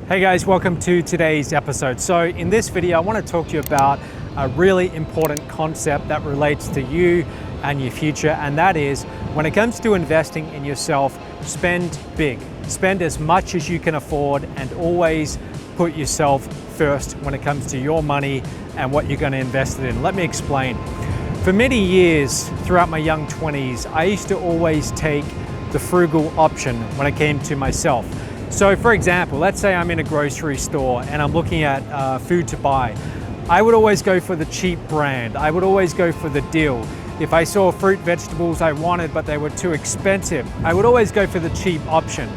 Hey guys, welcome to today's episode. So in this video, I want to talk to you about a really important concept that relates to you and your future, and that is when it comes to investing in yourself, spend big. Spend as much as you can afford and always put yourself first when it comes to your money and what you're going to invest it in. Let me explain. For many years throughout my young 20s, I used to always take the frugal option when it came to myself. So for example, let's say I'm in a grocery store and I'm looking at food to buy. I would always go for the cheap brand. I would always go for the deal. If I saw fruit, vegetables I wanted but they were too expensive, I would always go for the cheap option.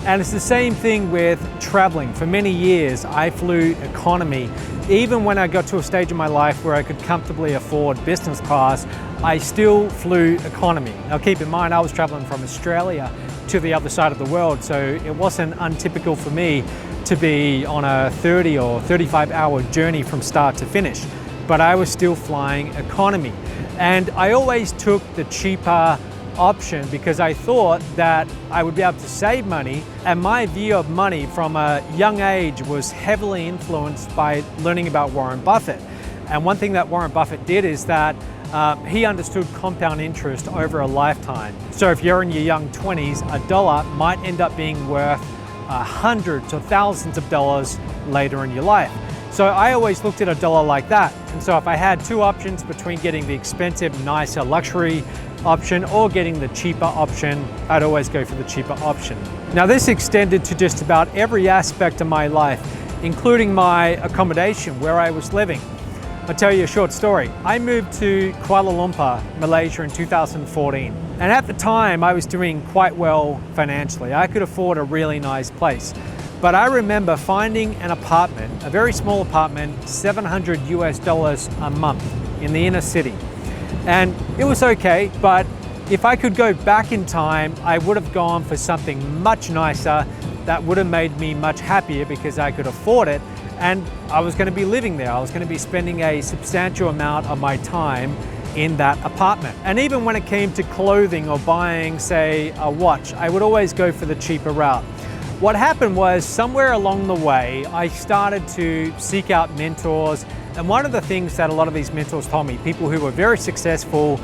And it's the same thing with traveling. For many years, I flew economy. Even when I got to a stage in my life where I could comfortably afford business class, I still flew economy. Now keep in mind, I was traveling from Australia to the other side of the world, so it wasn't untypical for me to be on a 30 or 35 hour journey from start to finish, but I was still flying economy. And I always took the cheaper option because I thought that I would be able to save money, and my view of money from a young age was heavily influenced by learning about Warren Buffett. And one thing that Warren Buffett did is that he understood compound interest over a lifetime. So if you're in your young 20s, a dollar might end up being worth hundreds or thousands of dollars later in your life. So I always looked at a dollar like that. And so if I had two options between getting the expensive, nicer luxury option or getting the cheaper option, I'd always go for the cheaper option. Now this extended to just about every aspect of my life, including my accommodation, where I was living. I'll tell you a short story. I moved to Kuala Lumpur, Malaysia in 2014. And at the time, I was doing quite well financially. I could afford a really nice place. But I remember finding an apartment, a very small apartment, $700 a month in the inner city. And it was okay, but if I could go back in time, I would have gone for something much nicer that would have made me much happier because I could afford it. And I was going to be living there. I was going to be spending a substantial amount of my time in that apartment. And even when it came to clothing or buying, say, a watch, I would always go for the cheaper route. What happened was somewhere along the way, I started to seek out mentors. And one of the things that a lot of these mentors told me, people who were very successful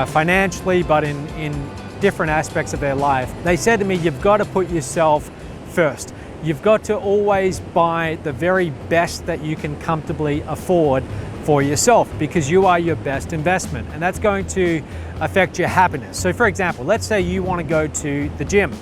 financially, but in different aspects of their life, they said to me, you've got to put yourself first. You've got to always buy the very best that you can comfortably afford for yourself because you are your best investment, and that's going to affect your happiness. So for example, let's say you want to go to the gym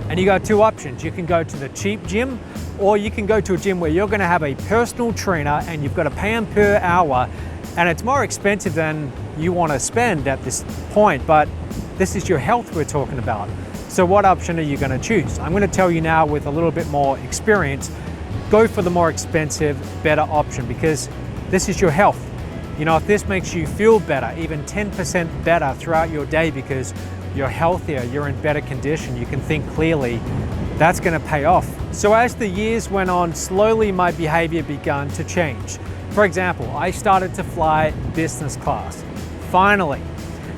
and you got two options. You can go to the cheap gym or you can go to a gym where you're going to have a personal trainer and you've got to pay them per hour, and it's more expensive than you want to spend at this point, but this is your health we're talking about. So what option are you going to choose? I'm going to tell you now with a little bit more experience, go for the more expensive, better option because this is your health. You know, if this makes you feel better, even 10% better throughout your day because you're healthier, you're in better condition, you can think clearly, that's going to pay off. So as the years went on, slowly my behavior began to change. For example, I started to fly business class, finally.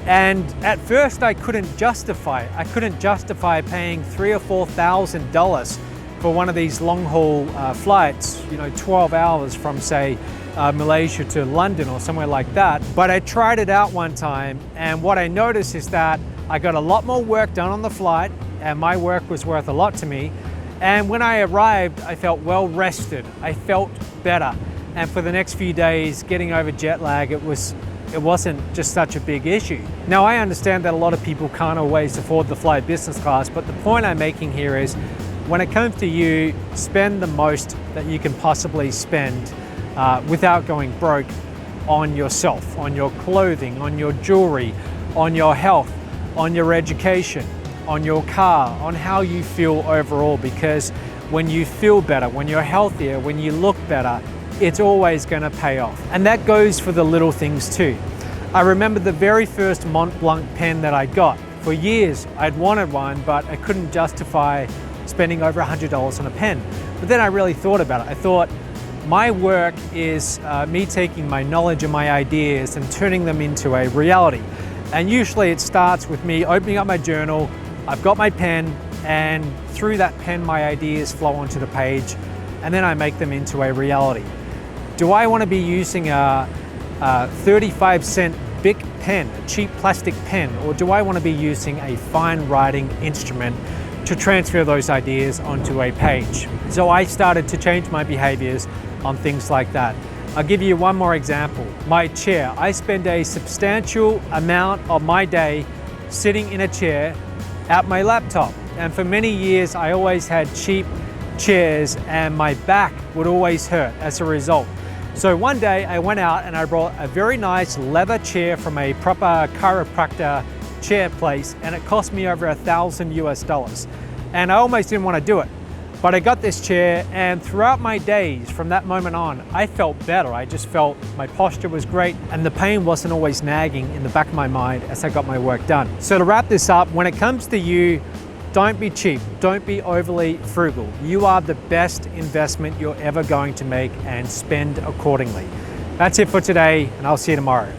And at first I couldn't justify paying $3,000 or $4,000 for one of these long haul flights, 12 hours from say Malaysia to London or somewhere like that. But I tried it out one time, and what I noticed is that I got a lot more work done on the flight, and my work was worth a lot to me. And when I arrived, I felt well rested. I felt better. And for the next few days, getting over jet lag, it wasn't just such a big issue. Now I understand that a lot of people can't always afford to fly business class, but the point I'm making here is when it comes to you, spend the most that you can possibly spend without going broke on yourself, on your clothing, on your jewelry, on your health, on your education, on your car, on how you feel overall, because when you feel better, when you're healthier, when you look better, it's always going to pay off. And that goes for the little things too. I remember the very first Mont Blanc pen that I got. For years, I'd wanted one, but I couldn't justify spending over $100 on a pen. But then I really thought about it. I thought, my work is me taking my knowledge and my ideas and turning them into a reality. And usually it starts with me opening up my journal, I've got my pen, and through that pen, my ideas flow onto the page. and then I make them into a reality. Do I want to be using a 35-cent Bic pen, a cheap plastic pen, or do I want to be using a fine writing instrument to transfer those ideas onto a page? So I started to change my behaviors on things like that. I'll give you one more example. My chair. I spend a substantial amount of my day sitting in a chair at my laptop. And for many years, I always had cheap chairs and my back would always hurt as a result. So one day I went out and I brought a very nice leather chair from a proper chiropractor chair place, and it cost me over $1,000 US. And I almost didn't want to do it. But I got this chair, and throughout my days from that moment on, I felt better. I just felt my posture was great and the pain wasn't always nagging in the back of my mind as I got my work done. So to wrap this up, when it comes to you, don't be cheap, don't be overly frugal. You are the best investment you're ever going to make, and spend accordingly. That's it for today, and I'll see you tomorrow.